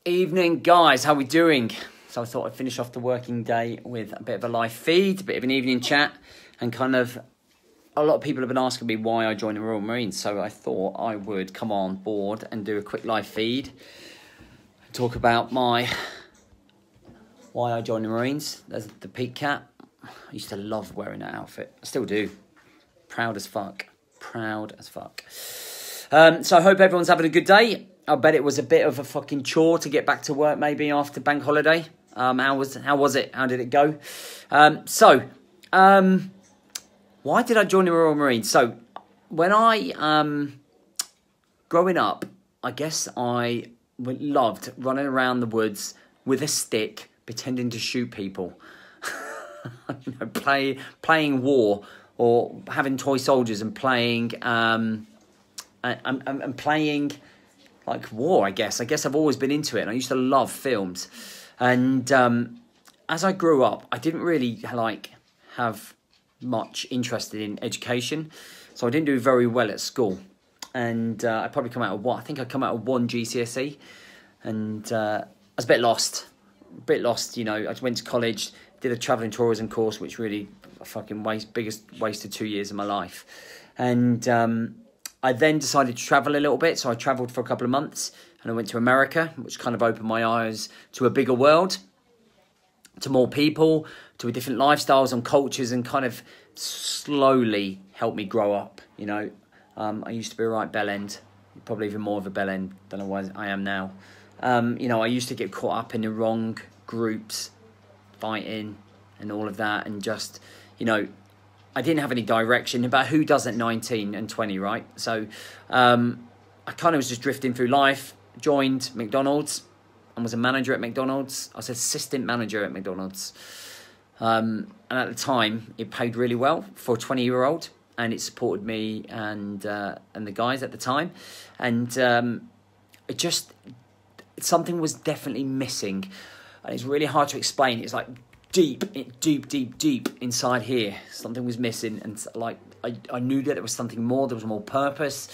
Evening, guys. How we doing? So I thought I'd finish off the working day with a bit of a live feed, a bit of an evening chat, and kind of a lot of people have been asking me why I joined the Royal Marines. So I thought I would come on board and do a quick live feed, talk about why I joined the Marines. There's the peak cap. I used to love wearing that outfit. I still do. Proud as fuck. Proud as fuck. So I hope everyone's having a good day. I bet it was a bit of a fucking chore to get back to work maybe after bank holiday. How was it? How did it go? Why did I join the Royal Marines? So when I, growing up, I guess I loved running around the woods with a stick, pretending to shoot people. Playing war or having toy soldiers and playing, playing like war, I guess. I've always been into it, and I used to love films. And as I grew up, I didn't really have much interest in education, so I didn't do very well at school. And I probably come out of one. I think I come out of one GCSE, and I was a bit lost. You know, I went to college, did a travel and tourism course, which really biggest waste of 2 years of my life. And I then decided to travel a little bit, so I travelled for a couple of months, and I went to America, which kind of opened my eyes to a bigger world, to more people, to different lifestyles and cultures, and kind of slowly helped me grow up, you know. I used to be a right bellend, probably even more of a bellend than I am now. You know, I used to get caught up in the wrong groups, fighting and all of that, and just, you know, I didn't have any direction about who does at 19 and 20, right? So I kind of was just drifting through life, joined McDonald's and was a manager at McDonald's. I was assistant manager at McDonald's. And at the time, it paid really well for a 20-year-old, and it supported me and the guys at the time. And something was definitely missing. And it's really hard to explain. It's like deep inside here, something was missing, and I knew that there was something more. There was more purpose.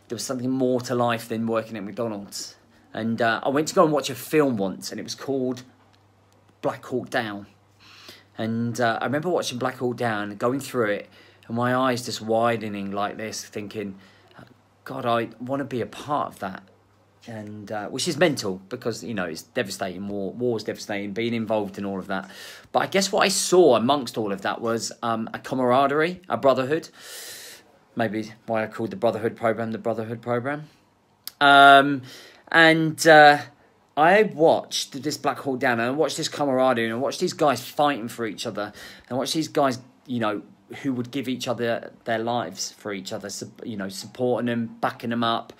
There was something more to life than working at McDonald's. And I went to go and watch a film once, and it was called Black Hawk Down. And I remember watching Black Hawk Down, going through it, and my eyes just widening like this, thinking, God, I want to be a part of that. And which is mental, because, you know, it's devastating. War's devastating, being involved in all of that. But I guess what I saw amongst all of that was a camaraderie, a brotherhood. Maybe why I called the Brotherhood program the Brotherhood program. I watched this Black Hawk Down, and I watched this camaraderie, and I watched these guys fighting for each other, and I watched these guys, you know, who would give each other their lives for each other, you know, supporting them, backing them up.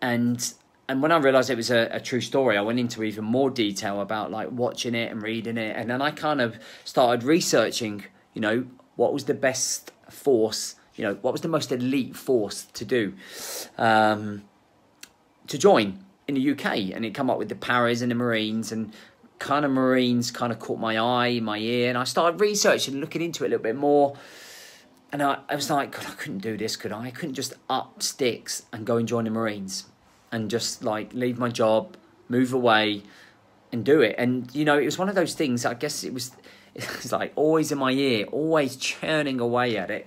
And when I realised it was a true story, I went into even more detail about watching it and reading it. And then I kind of started researching, you know, what was the best force, you know, what was the most elite force to do, to join in the UK. And it come up with the Paras and the Marines, and kind of Marines kind of caught my eye, my ear. And I started researching and looking into it a little bit more. And I was like, God, I couldn't do this, could I? I couldn't just up sticks and go and join the Marines and just leave my job, move away and do it. And, you know, it was one of those things, I guess it was always in my ear, always churning away at it.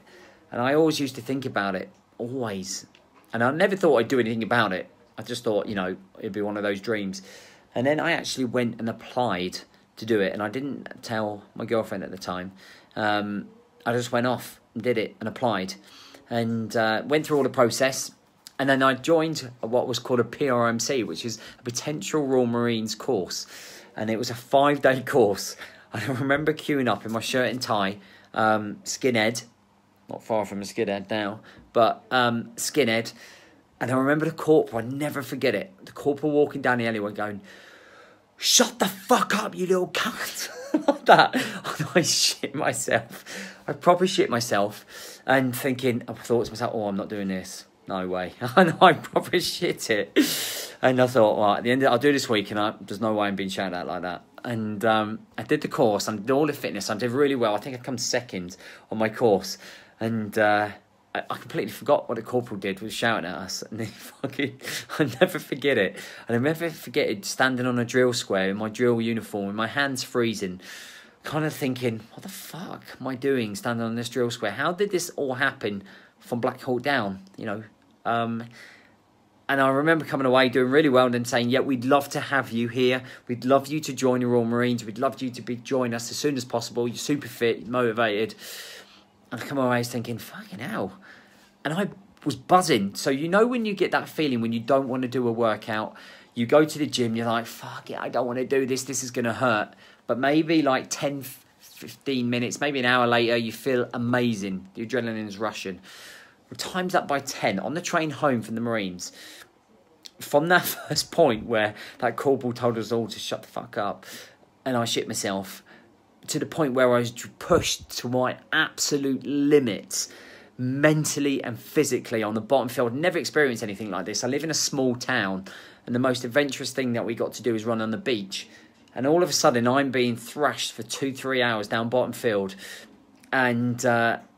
And I always used to think about it, always. And I never thought I'd do anything about it. I just thought, you know, it'd be one of those dreams. And then I actually went and applied to do it. And I didn't tell my girlfriend at the time. I just went off and did it and applied, and went through all the process. And then I joined what was called a PRMC, which is a Potential Royal Marines course. And it was a 5-day course. I remember queuing up in my shirt and tie, skinhead, not far from a skinhead now, but skinhead. And I remember the corporal, I never forget it, the corporal walking down the alleyway going, "Shut the fuck up, you little cunt." Like that. I shit myself. I proper shit myself, and I thought to myself, oh, I'm not doing this. No way. And I proper shit it. And I thought, well, at the end I'll do this week, and there's no way I'm being shouted at like that. And I did the course, and did all the fitness. I did really well. I think I come second on my course. And I completely forgot what the corporal did, was shouting at us, and I never forget it. And I never forget it, standing on a drill square in my drill uniform, with my hands freezing, kind of thinking, what the fuck am I doing standing on this drill square? How did this all happen from Black Hawk Down, you know? And I remember coming away doing really well and then saying, yeah, we'd love to have you here. We'd love you to join the Royal Marines. We'd love you to join us as soon as possible. You're super fit, motivated. And I come away thinking, fucking hell. And I was buzzing. So you know when you get that feeling when you don't want to do a workout, you go to the gym, you're like, fuck it, I don't want to do this. This is going to hurt. But maybe like 10, 15 minutes, maybe an hour later, you feel amazing. The adrenaline is rushing. Times that by 10 on the train home from the Marines. From that first point where that corporal told us all to shut the fuck up and I shit myself, to the point where I was pushed to my absolute limits mentally and physically on the bottom field. Never experienced anything like this. I live in a small town and the most adventurous thing that we got to do is run on the beach, and all of a sudden I'm being thrashed for 2-3 hours down bottom field. And,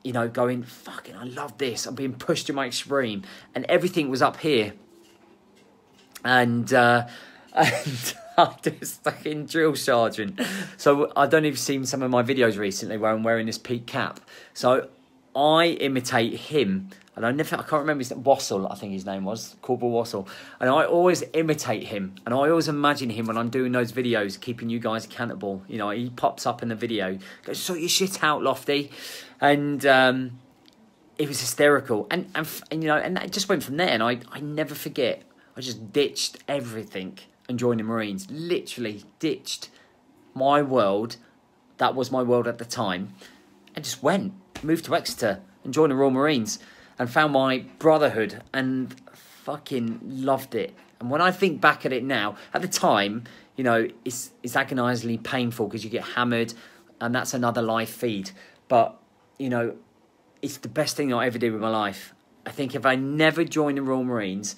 you know, going, fucking, I love this. I'm being pushed to my extreme. And everything was up here. And I just fucking drill sergeant. So I don't know if you've seen some of my videos recently where I'm wearing this peak cap. So I imitate him. And I can't remember his name, Wassel, I think his name was, Corporal Wassel. And I always imitate him. And I always imagine him when I'm doing those videos, keeping you guys accountable. You know, he pops up in the video, goes, sort your shit out, Lofty. And it was hysterical. And you know, and that just went from there. And I never forget, I just ditched everything and joined the Marines. Literally ditched my world. That was my world at the time. And just moved to Exeter and joined the Royal Marines. And found my brotherhood and fucking loved it. And when I think back at it now, at the time, you know, it's agonisingly painful because you get hammered and that's another live feed. But, you know, it's the best thing I ever did with my life. I think if I never joined the Royal Marines,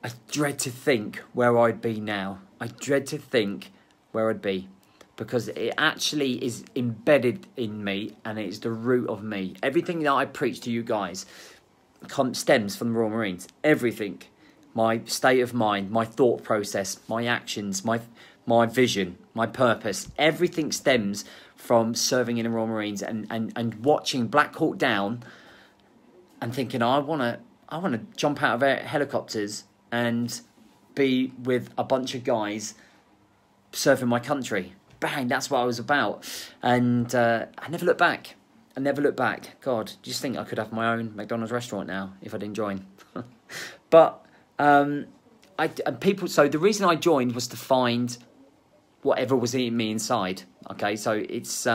I dread to think where I'd be now. I dread to think where I'd be. Because it actually is embedded in me and it's the root of me. Everything that I preach to you guys stems from the Royal Marines. Everything. My state of mind, my thought process, my actions, my vision, my purpose. Everything stems from serving in the Royal Marines and watching Black Hawk Down and thinking, I want to jump out of helicopters and be with a bunch of guys serving my country. Bang, that's what I was about. And I never looked back. I never looked back. God, do you think I could have my own McDonald's restaurant now if I didn't join? But so the reason I joined was to find whatever was in me inside. Okay, so it's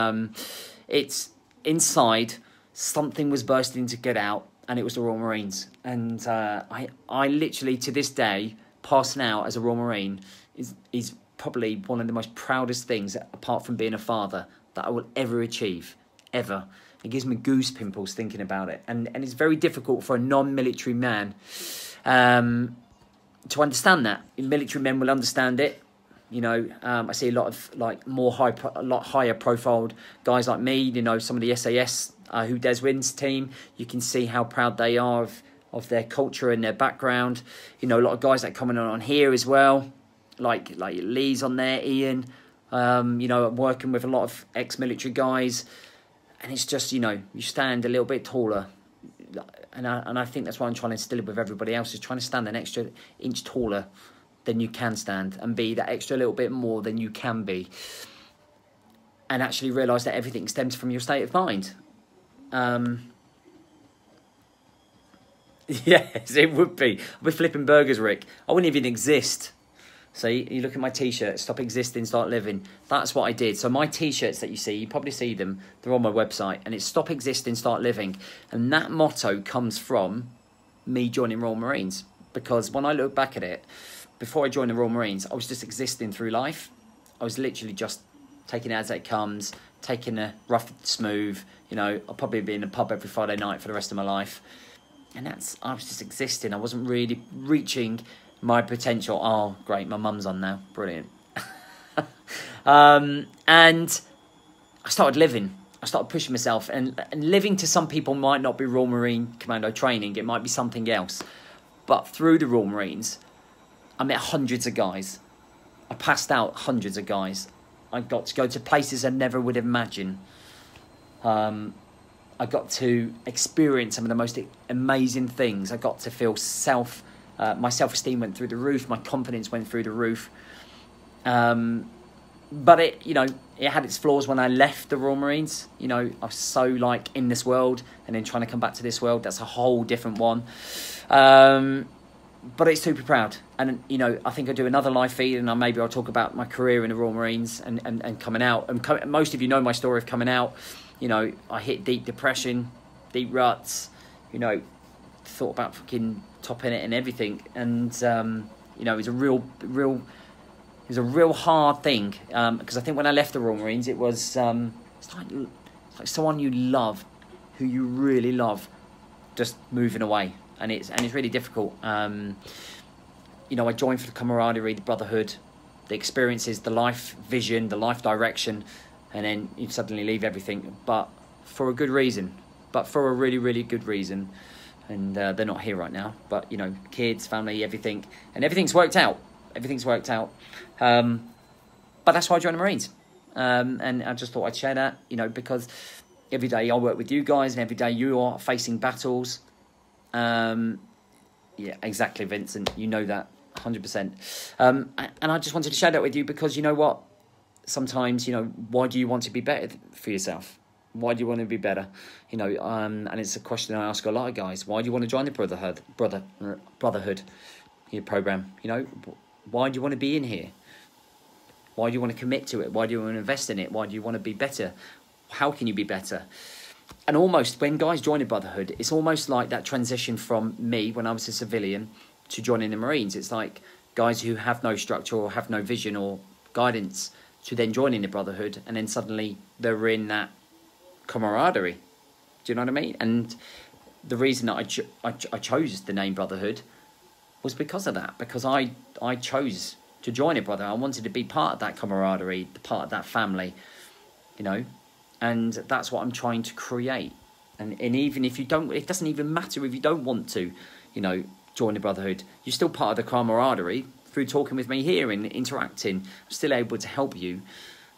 inside, something was bursting to get out, and it was the Royal Marines. And I literally, to this day, passing out as a Royal Marine is probably one of the most proudest things, apart from being a father, that I will ever achieve, ever. It gives me goose pimples thinking about it. And it's very difficult for a non-military man to understand that. Military men will understand it. You know, I see a lot of a lot higher profiled guys like me, you know, some of the SAS, who Des Wynn's team, you can see how proud they are of their culture and their background. You know, a lot of guys that come on here as well. Like Lee's on there, Ian, you know, I'm working with a lot of ex-military guys, and it's just, you know, you stand a little bit taller, and I think that's what I'm trying to instill with everybody else, is trying to stand an extra inch taller than you can stand, and be that extra little bit more than you can be, and actually realise that everything stems from your state of mind. Yes, it would be. I'd be flipping burgers, Rick. I wouldn't even exist. So you look at my T-shirt, Stop Existing, Start Living. That's what I did. So my T-shirts that you see, you probably see them, they're on my website, and it's Stop Existing, Start Living. And that motto comes from me joining Royal Marines. Because when I look back at it, before I joined the Royal Marines, I was just existing through life. I was literally just taking it as it comes, taking a rough and smooth. You know, I'll probably be in a pub every Friday night for the rest of my life. And I was just existing. I wasn't really reaching my potential. Oh, great, my mum's on now. Brilliant. And I started living. I started pushing myself, and living to some people might not be Royal Marine Commando training. It might be something else. But through the Royal Marines, I met hundreds of guys. I passed out hundreds of guys. I got to go to places I never would have imagined. I got to experience some of the most amazing things. I got to feel my self-esteem went through the roof. My confidence went through the roof. But it had its flaws when I left the Royal Marines. I was so like in this world, and then trying to come back to this world, that's a whole different one. But it's super proud. And, I think I'll do another live feed, and maybe I'll talk about my career in the Royal Marines and coming out. And most of you know my story of coming out. I hit deep depression, deep ruts, thought about fucking topping it and everything. And, it was a real hard thing. Because I think when I left the Royal Marines, it was, it's like someone you love, who you really love, just moving away. And it's really difficult. I joined for the camaraderie, the brotherhood, the experiences, the life vision, the life direction, and then you suddenly leave everything, but for a good reason, for a really, really good reason. And they're not here right now, but kids, family, everything, and everything's worked out. But that's why I joined the Marines, and I just thought I'd share that, because every day I work with you guys, and every day you are facing battles. Yeah, exactly, Vincent. You know that 100%. And I just wanted to share that with you because you know what? Sometimes, why do you want to be better for yourself? Why do you want to be better? And it's a question I ask a lot of guys. Why do you want to join the brotherhood program? Why do you want to be in here? Why do you want to commit to it? Why do you want to invest in it? Why do you want to be better? How can you be better? And almost when guys join a brotherhood, it's almost like that transition from me when I was a civilian to joining the Marines. It's like guys who have no structure or have no vision or guidance to then joining the brotherhood, and then suddenly they're in that camaraderie. Do you know what I mean? And the reason that I chose the name Brotherhood was because of that, because I chose to join a brother. I wanted to be part of that camaraderie, part of that family, and that's what I'm trying to create. And even if you don't, it doesn't even matter if you don't want to, join the brotherhood. You're still part of the camaraderie through talking with me here and interacting. I'm still able to help you,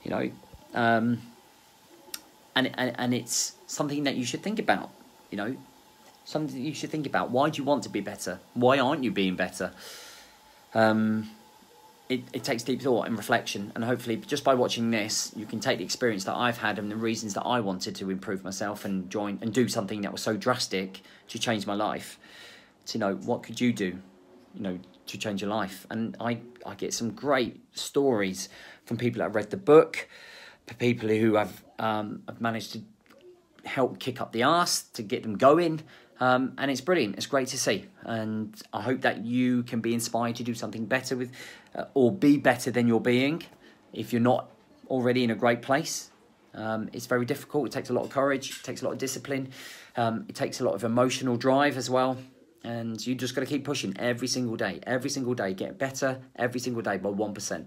and it's something that you should think about, something that you should think about. Why do you want to be better? Why aren't you being better? It takes deep thought and reflection, and hopefully just by watching this, you can take the experience that I've had and the reasons that I wanted to improve myself and join and do something that was so drastic to change my life, to know what could you do, to change your life. And I get some great stories from people that have read the book, for people who have managed to help kick up the arse to get them going. And it's brilliant. It's great to see. And I hope that you can be inspired to do something better with, or be better than you're being. If you're not already in a great place, it's very difficult. It takes a lot of courage. It takes a lot of discipline. It takes a lot of emotional drive as well. And you just got to keep pushing every single day. Every single day. Get better every single day by 1%.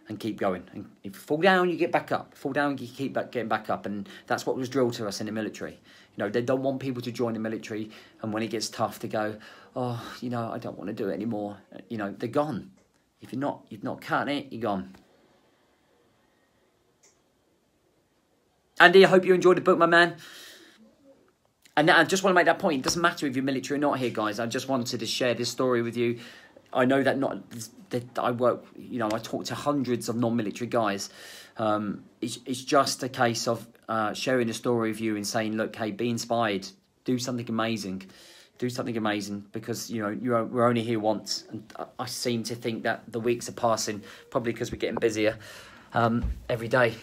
And keep going. And if you fall down, you get back up. Fall down, you keep getting back up. And that's what was drilled to us in the military. They don't want people to join the military, and when it gets tough to go, oh, I don't want to do it anymore. They're gone. If you're not cutting it, you're gone. Andy, I hope you enjoyed the book, my man. And I just want to make that point. It doesn't matter if you're military or not here, guys. I just wanted to share this story with you. I know that I work, I talk to hundreds of non-military guys. It's just a case of sharing a story with you and saying, look, hey, be inspired, do something amazing, because we're only here once. And I seem to think that the weeks are passing, probably because we're getting busier every day.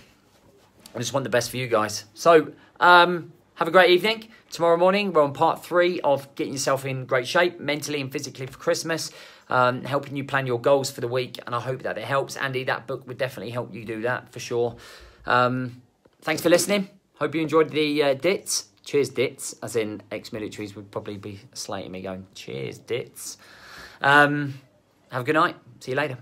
I just want the best for you guys. So have a great evening. Tomorrow morning we're on part 3 of getting yourself in great shape mentally and physically for Christmas. Helping you plan your goals for the week, and I hope that it helps. Andy, that book would definitely help you do that for sure. Thanks for listening. Hope you enjoyed the dits. Cheers, dits, as in ex-militaries would probably be slating me going, cheers, dits. Have a good night. See you later.